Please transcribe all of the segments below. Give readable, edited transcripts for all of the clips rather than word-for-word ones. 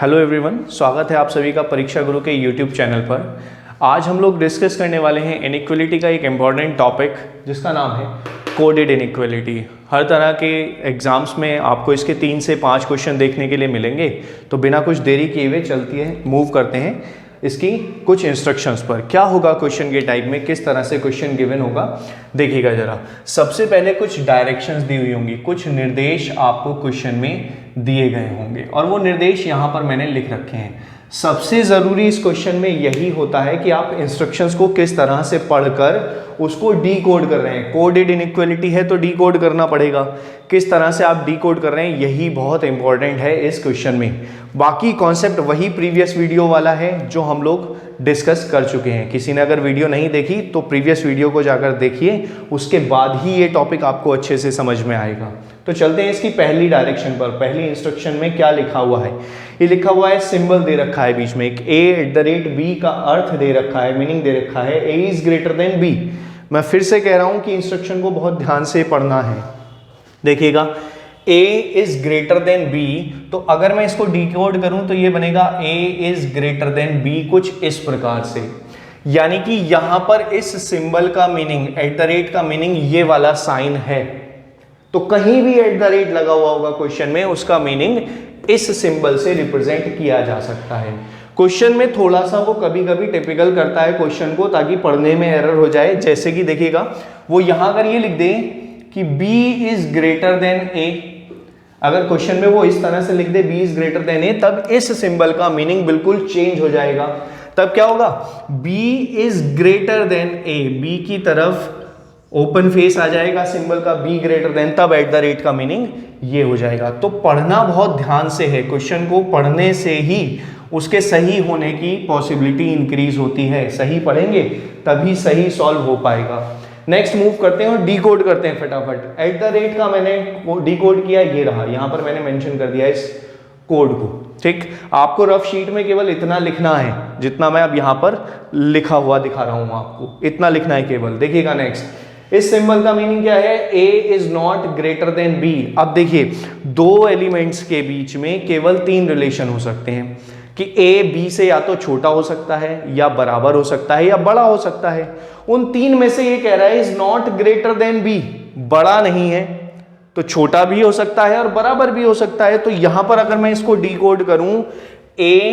Hello everyone, स्वागत है आप सभी का परीक्षा गुरु के यूट्यूब चैनल पर। आज हम लोग डिस्कस करने वाले हैं इनइक्वालिटी का एक इम्पॉर्टेंट टॉपिक जिसका नाम है कोडेड इनइक्वालिटी। हर तरह के एग्जाम्स में आपको इसके 3 से 5 क्वेश्चन देखने के लिए मिलेंगे, तो बिना कुछ देरी किए हुए चलती है मूव करते हैं इसकी कुछ इंस्ट्रक्शंस पर। क्या होगा क्वेश्चन के टाइप में, किस तरह से क्वेश्चन गिवन होगा, देखिएगा जरा। सबसे पहले कुछ डायरेक्शंस दी हुई होंगी, कुछ निर्देश आपको क्वेश्चन में दिए गए होंगे और वो निर्देश यहाँ पर मैंने लिख रखे हैं। सबसे ज़रूरी इस क्वेश्चन में यही होता है कि आप इंस्ट्रक्शंस को किस तरह से पढ़कर उसको डीकोड कर रहे हैं। कोडेड इनइक्वालिटी है तो डीकोड करना पड़ेगा, किस तरह से आप डीकोड कर रहे हैं यही बहुत इंपॉर्टेंट है इस क्वेश्चन में। बाकी कॉन्सेप्ट वही प्रीवियस वीडियो वाला है जो हम लोग डिस्कस कर चुके हैं। किसी ने अगर वीडियो नहीं देखी तो प्रीवियस वीडियो को जाकर देखिए, उसके बाद ही ये टॉपिक आपको अच्छे से समझ में आएगा। तो चलते हैं इसकी पहली डायरेक्शन पर। पहली इंस्ट्रक्शन में क्या लिखा हुआ है, ये लिखा हुआ है, सिंबल दे रखा है बीच में एक a@b का अर्थ दे रखा है, मीनिंग दे रखा है a is greater than b। मैं फिर से कह रहा हूं कि इंस्ट्रक्शन को बहुत ध्यान से पढ़ना है। देखिएगा, a is greater than b, तो अगर मैं इसको डिकोड करूं तो ये बनेगा a is greater than b कुछ इस प्रकार से। यानी कि यहां पर इस सिंबल का मीनिंग, @ का मीनिंग ये वाला साइन है, तो कहीं भी @ लगा हुआ होगा क्वेश्चन में, उसका मीनिंग इस सिंबल से रिप्रेजेंट किया जा सकता है। क्वेश्चन में थोड़ा सा वो कभी कभी टिपिकल करता है क्वेश्चन को, ताकि पढ़ने में एरर हो जाए। जैसे कि देखिएगा, वो यहां अगर ये लिख दे कि b is greater then a, अगर क्वेश्चन में वो इस तरह से लिख दे b is greater then a, तब इस सिंबल का मीनिंग बिल्कुल चेंज हो जाएगा। तब क्या होगा, b is greater then a, b की तरफ ओपन फेस आ जाएगा सिंबल का, b ग्रेटर देन, तब @ का मीनिंग ये हो जाएगा। तो पढ़ना बहुत ध्यान से है, क्वेश्चन को पढ़ने से ही उसके सही होने की पॉसिबिलिटी इंक्रीज होती है। सही पढ़ेंगे तभी सही सॉल्व हो पाएगा। नेक्स्ट मूव करते हैं और डीकोड करते हैं फटाफट। @ का मैंने डीकोड किया, ये रहा, यहां पर मैंने मेंशन कर दिया इस कोड को। ठीक, आपको रफ शीट में केवल इतना लिखना है जितना मैं अब यहां पर लिखा हुआ दिखा रहा हूं आपको, इतना लिखना है केवल। देखिएगा नेक्स्ट, इस सिंबल का मीनिंग क्या है, a is not greater than b। अब देखिए, दो एलिमेंट्स के बीच में केवल 3 रिलेशन हो सकते हैं कि a b से या तो छोटा हो सकता है, या बराबर हो सकता है, या बड़ा हो सकता है। उन 3 में से ये कह रहा है is not greater than b, बड़ा नहीं है तो छोटा भी हो सकता है और बराबर भी हो सकता है। तो यहां पर अगर मैं इसको डीकोड करूं, a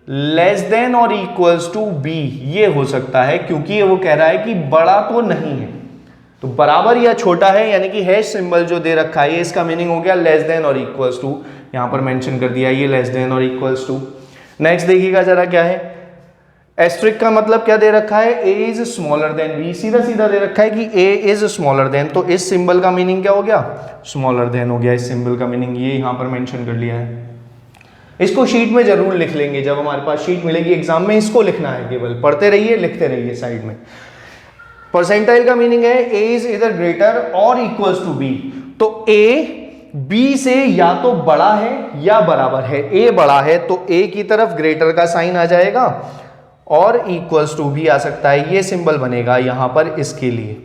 लेस देन और इक्वल्स टू b, ये हो सकता है, क्योंकि वो कह रहा है कि बड़ा तो नहीं है, तो बराबर या छोटा है, यानी कि हैश सिंबल जो दे रखा है इसका मीनिंग हो गया लेस देन और इक्वल्स टू। यहां पर मेंशन कर दिया ये लेस देन और इक्वल्स टू। नेक्स्ट देखिएगा जरा क्या है, एस्ट्रिक का मतलब क्या दे रखा है, a is smaller than b, सीधा सीधा दे रखा है कि a इज स्मॉलर देन, तो इस सिंबल का मीनिंग क्या हो गया, स्मॉलर देन हो गया। इस सिंबल का मीनिंग ये यहां पर मेंशन कर लिया है। इसको शीट में जरूर लिख लेंगे, जब हमारे पास शीट मिलेगी एग्जाम में, इसको लिखना है, केवल पढ़ते रहिए लिखते रहिए साइड में। परसेंटाइल का मीनिंग है a इज इधर ग्रेटर और इक्वल्स टू b, तो a b से या तो बड़ा है या बराबर है। a बड़ा है तो a की तरफ ग्रेटर का साइन आ जाएगा और इक्वल्स टू भी आ सकता है, ये सिंबल बनेगा यहां पर इसके लिए।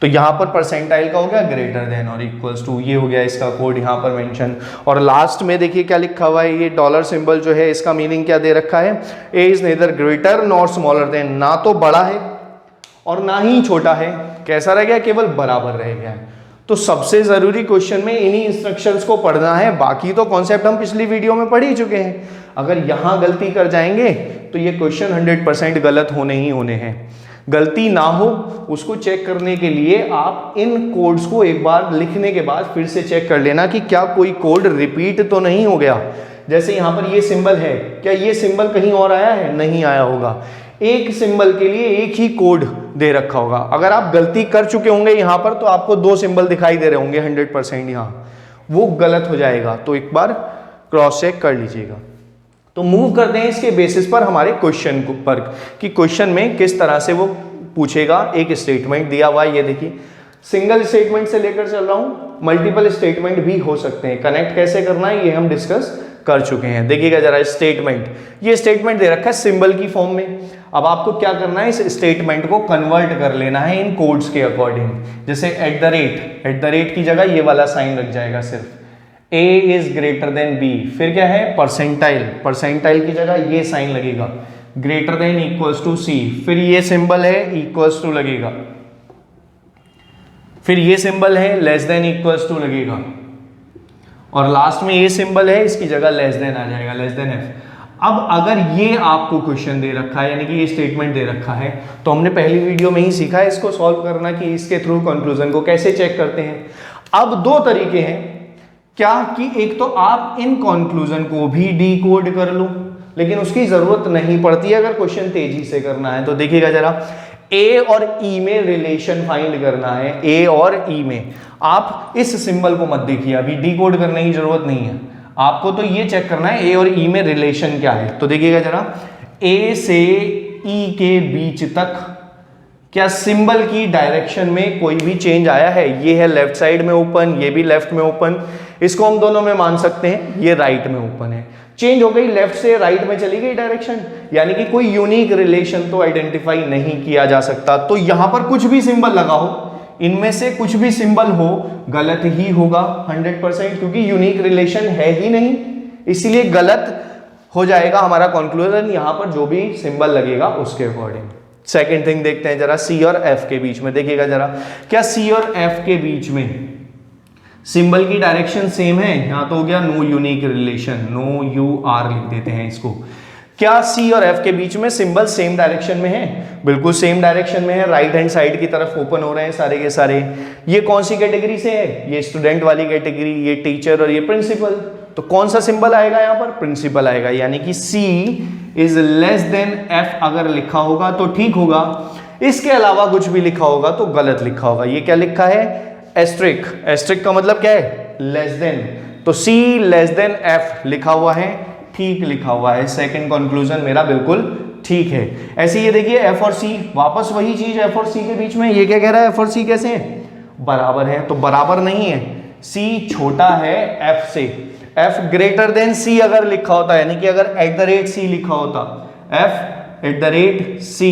तो यहां पर परसेंटाइल का हो गया ग्रेटर देन और इक्वल्स टू, ये हो गया इसका कोड यहां पर मेंशन। और लास्ट में देखिए क्या लिखा हुआ है, ये डॉलर सिंबल जो है इसका मीनिंग क्या दे रखा है, a is nether greater nor smaller than, ना तो बड़ा है और ना ही छोटा है, कैसा रह गया, केवल बराबर रह गया है। तो सबसे जरूरी क्वेश्चन में इन्हीं इंस्ट्रक्शंस को पढ़ना है, बाकी तो कॉन्सेप्ट हम पिछली वीडियो में पढ़ ही चुके हैं। अगर यहां गलती कर जाएंगे तो ये क्वेश्चन 100% गलत होने ही होने हैं। गलती ना हो उसको चेक करने के लिए आप इन कोड्स को एक बार लिखने के बाद फिर से चेक कर लेना कि क्या कोई कोड रिपीट तो नहीं हो गया। जैसे यहां पर ये सिंबल है, क्या ये सिंबल कहीं और आया है, नहीं आया होगा। एक सिंबल के लिए एक ही कोड दे रखा होगा। अगर आप गलती कर चुके होंगे यहां पर तो आपको 2 सिंबल दिखाई दे रहे होंगे 100%, यहां वो गलत हो जाएगा, तो एक बार क्रॉस चेक कर लीजिएगा। तो मूव करते हैं इसके बेसिस पर हमारे क्वेश्चन पर कि क्वेश्चन में किस तरह से वो पूछेगा। एक स्टेटमेंट दिया हुआ है, ये देखिए, सिंगल स्टेटमेंट से लेकर चल रहा हूं, मल्टीपल स्टेटमेंट भी हो सकते हैं। कनेक्ट कैसे करना है ये हम डिस्कस कर चुके हैं। देखिएगा जरा स्टेटमेंट, ये स्टेटमेंट दे रखा है सिंबल की फॉर्म में। अब आपको क्या करना है, इस स्टेटमेंट को कन्वर्ट कर लेना है इन कोड्स के अकॉर्डिंग। जैसे @ की जगह ये वाला साइन लग जाएगा सिर्फ, A is greater than B, फिर क्या है परसेंटाइल, परसेंटाइल की जगह ये साइन लगेगा, greater than equals to C, फिर ये सिंबल है इक्वल्स टू लगेगा, फिर ये सिंबल है लेस देन इक्वल्स टू लगेगा, और लास्ट में ये सिंबल है इसकी जगह लेस देन आ जाएगा, लेस देन F। अब अगर ये आपको क्वेश्चन दे रखा है यानी कि ये स्टेटमेंट दे रखा है, तो हमने पहली वीडियो में ही सीखा है इसको सॉल्व करना कि इसके थ्रू कंक्लूजन को कैसे चेक करते हैं। अब दो तरीके हैं, क्या कि एक तो आप इन कंक्लूजन को भी डिकोड कर लो, लेकिन उसकी जरूरत नहीं पड़ती है अगर क्वेश्चन तेजी से करना है। तो देखिएगा जरा, ए और ई में रिलेशन फाइंड करना है, ए और ई में। आप इस सिंबल को मत देखिए, अभी डिकोड करने की जरूरत नहीं है, आपको तो ये चेक करना है ए और ई में रिलेशन क्या है। तो देखिएगा जरा, ए से ई के बीच तक क्या सिंबल की डायरेक्शन में कोई भी चेंज आया है? ये है लेफ्ट साइड में ओपन, ये भी लेफ्ट में ओपन, इसको हम दोनों में मान सकते हैं, ये राइट में ओपन है। चेंज हो गई, लेफ्ट से राइट में चली गई डायरेक्शन, यानी कि कोई यूनिक रिलेशन तो आइडेंटिफाई नहीं किया जा सकता। तो यहां पर कुछ भी सिंबल लगा हो, इनमें से कुछ भी सिंबल हो, गलत ही होगा 100%, क्योंकि यूनिक रिलेशन है ही नहीं, इसलिए गलत हो जाएगा हमारा कंक्लूजन यहां पर जो भी सिंबल लगेगा उसके अकॉर्डिंग। सेकेंड थिंग देखते हैं जरा, सी और एफ के बीच में। देखिएगा जरा, क्या सी और एफ के बीच में सिंबल की डायरेक्शन सेम है? यहां तो हो गया no unique relation, no U R लिख देते हैं इसको। क्या सी और एफ के बीच में सिंबल सेम डायरेक्शन में है? बिल्कुल सेम डायरेक्शन में है, राइट हैंड साइड की तरफ ओपन हो रहे हैं सारे के सारे। ये कौन सी कैटेगरी से है? ये स्टूडेंट वाली कैटेगरी, ये टीचर और ये प्रिंसिपल। तो कौन सा सिंबल आएगा यहाँ पर? प्रिंसिपल आएगा, यानी कि सी इज लेस देन एफ अगर लिखा होगा तो ठीक होगा, इसके अलावा कुछ भी लिखा होगा तो गलत लिखा होगा। ये क्या लिखा है? एस्ट्रिक। एस्ट्रिक का मतलब क्या है? Less than. तो सी लेस देन एफ लिखा हुआ है, ठीक लिखा हुआ है। सेकंड कंक्लूजन मेरा बिल्कुल ठीक है। ऐसे ये देखिए एफ और सी, वापस वही चीज एफ और सी के बीच में। ये क्या कह रहा है? एफ और सी कैसे हैं? बराबर है। तो बराबर नहीं है, सी छोटा है एफ से। एफ ग्रेटर देन सी अगर लिखा होता, यानी कि अगर @C लिखा होता, f@C,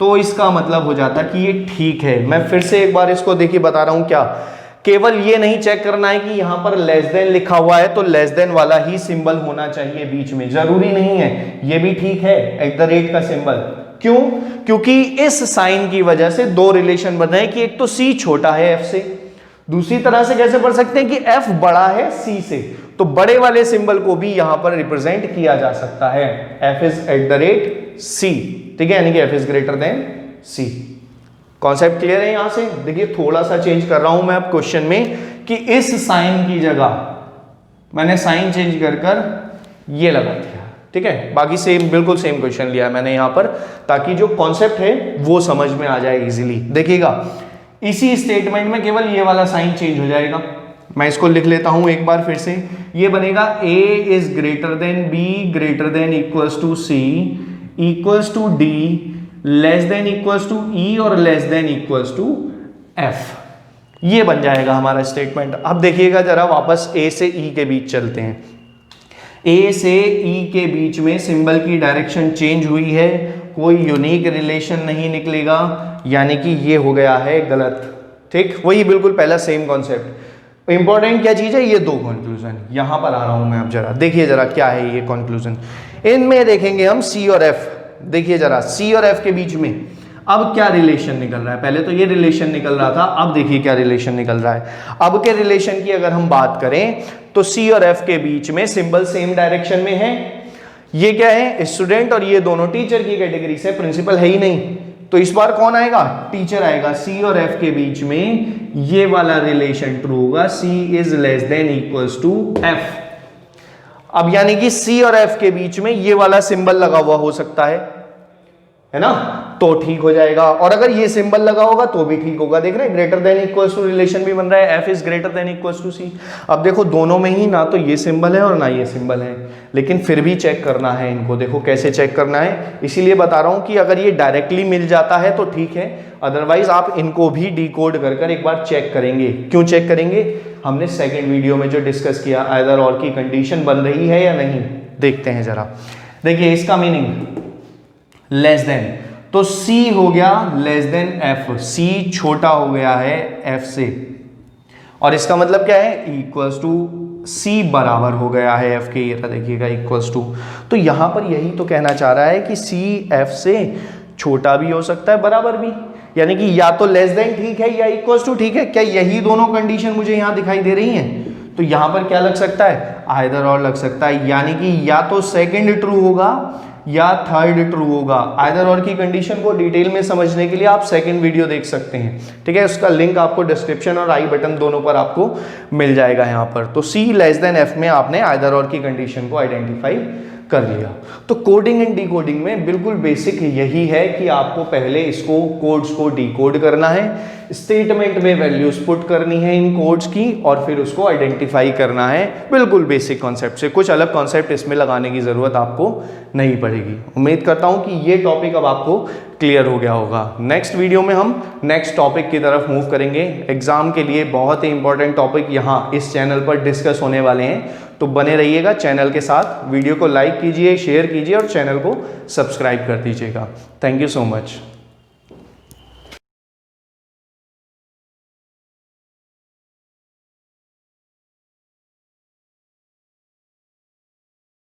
तो इसका मतलब हो जाता कि ये ठीक है। मैं फिर से एक बार इसको देखिए बता रहा हूं, क्या केवल ये नहीं चेक करना है कि यहां पर लेस देन लिखा हुआ है तो लेस देन वाला ही सिंबल होना चाहिए बीच में, जरूरी नहीं है। ये भी ठीक है @ का सिंबल। क्यों? क्योंकि इस साइन की वजह से दो रिलेशन बन रहे हैं कि एक तो सी छोटा है एफ से, दूसरी तरह से कैसे पढ़ सकते हैं कि एफ बड़ा है सी से, तो बड़े वाले सिंबल को भी यहां पर रिप्रेजेंट किया जा सकता है, एफ इज @C, ठीक है, यानी कि F is greater than C. Concept clear है? यहां से देखिए थोड़ा सा चेंज कर रहा हूं मैं अब क्वेश्चन में, कि इस साइन की जगह मैंने साइन चेंज कर ये लगा दिया, ठीक है। बाकी सेम, बिल्कुल सेम क्वेश्चन लिया मैंने यहां पर, ताकि जो कॉन्सेप्ट है वो समझ में आ जाए इजीली। देखिएगा इसी स्टेटमेंट में केवल ये वाला साइन चेंज हो जाएगा। मैं इसको लिख लेता हूं एक बार फिर से, ये बनेगा a is greater than b greater than equals to c equals to d less than equals to e और less than equals to f। ये बन जाएगा हमारा स्टेटमेंट। अब देखिएगा जरा, वापस a से e के बीच चलते हैं। a से e के बीच में सिंबल की डायरेक्शन चेंज हुई है, कोई यूनिक रिलेशन नहीं निकलेगा, यानी कि ये हो गया है गलत, ठीक। वही बिल्कुल पहला सेम कॉन्सेप्ट। इंपॉर्टेंट क्या चीज है? ये दो कंक्लूजन। यहां पर आ रहा हूं मैं अब, जरा देखिए जरा क्या है ये कंक्लूजन। इनमें देखेंगे हम सी और एफ। देखिए जरा सी और एफ के बीच में अब क्या रिलेशन निकल रहा है। पहले तो ये रिलेशन निकल रहा था, अब देखिए क्या रिलेशन निकल रहा है। अब के रिलेशन की अगर हम बात करें तो सी और एफ के बीच में सिंबल सेम डायरेक्शन में है। ये क्या है? स्टूडेंट, और ये दोनों टीचर की कैटेगरी से, प्रिंसिपल है ही नहीं, तो इस बार कौन आएगा? टीचर आएगा। सी और एफ के बीच में ये वाला रिलेशन ट्रू होगा, C is less than equals to F. अब यानी कि सी और एफ के बीच में ये वाला सिंबल लगा हुआ हो सकता है ना, तो ठीक हो जाएगा। और अगर ये सिंबल लगा होगा तो भी ठीक होगा। देख रहे हैं greater than equals to relation भी बन रहा है, F is greater than equals to C. अब देखो दोनों में ही ना तो ये सिंबल है और ना ये सिंबल है, लेकिन फिर भी चेक करना है इनको। देखो कैसे चेक करना है, इसीलिए बता रहा हूं कि अगर ये डायरेक्टली मिल जाता है तो ठीक है, अदरवाइज आप इनको भी डिकोड कर एक बार चेक करेंगे। क्यों चेक करेंगे? हमने सेकेंड वीडियो में जो डिस्कस किया, आइदर और की कंडीशन बन रही है या नहीं, देखते हैं जरा। देखिए इसका मीनिंग लेस देन, तो C हो गया लेस देन F, C छोटा हो गया है F से, और इसका मतलब क्या है, इक्वल्स टू सी बराबर हो गया है एफ के, ये देखिएगा इक्वल्स टू। तो यहां पर यही तो कहना चाह रहा है कि सी एफ से छोटा भी हो सकता है, बराबर भी, यानी कि या तो लेस देन ठीक है या इक्वल्स टू ठीक है। क्या यही दोनों कंडीशन मुझे यहां दिखाई दे रही हैं? तो यहां पर क्या लग सकता है, आइदर और लग सकता है, यानी कि या तो सेकंड ट्रू होगा या थर्ड ट्रू होगा। आइदर और की कंडीशन को डिटेल में समझने के लिए आप सेकंड वीडियो देख सकते हैं, ठीक है, उसका लिंक आपको डिस्क्रिप्शन और आई बटन दोनों पर आपको मिल जाएगा यहाँ पर। तो सी लेस देन एफ में आपने आइदर और की कंडीशन को आइडेंटिफाई कर लिया। तो कोडिंग एंड डिकोडिंग में बिल्कुल बेसिक यही है कि आपको पहले इसको कोड्स को डिकोड करना है, स्टेटमेंट में वैल्यूज पुट करनी है इन कोड्स की, और फिर उसको आइडेंटिफाई करना है। बिल्कुल बेसिक कॉन्सेप्ट से, कुछ अलग कॉन्सेप्ट इसमें लगाने की जरूरत आपको नहीं पड़ेगी। उम्मीद करता हूं कि ये टॉपिक अब आपको क्लियर हो गया होगा। नेक्स्ट वीडियो में हम नेक्स्ट टॉपिक की तरफ मूव करेंगे। एग्जाम के लिए बहुत ही इंपॉर्टेंट टॉपिक यहाँ इस चैनल पर डिस्कस होने वाले हैं, तो बने रहिएगा चैनल के साथ। वीडियो को लाइक कीजिए, शेयर कीजिए और चैनल को सब्सक्राइब कर दीजिएगा। Thank you so much.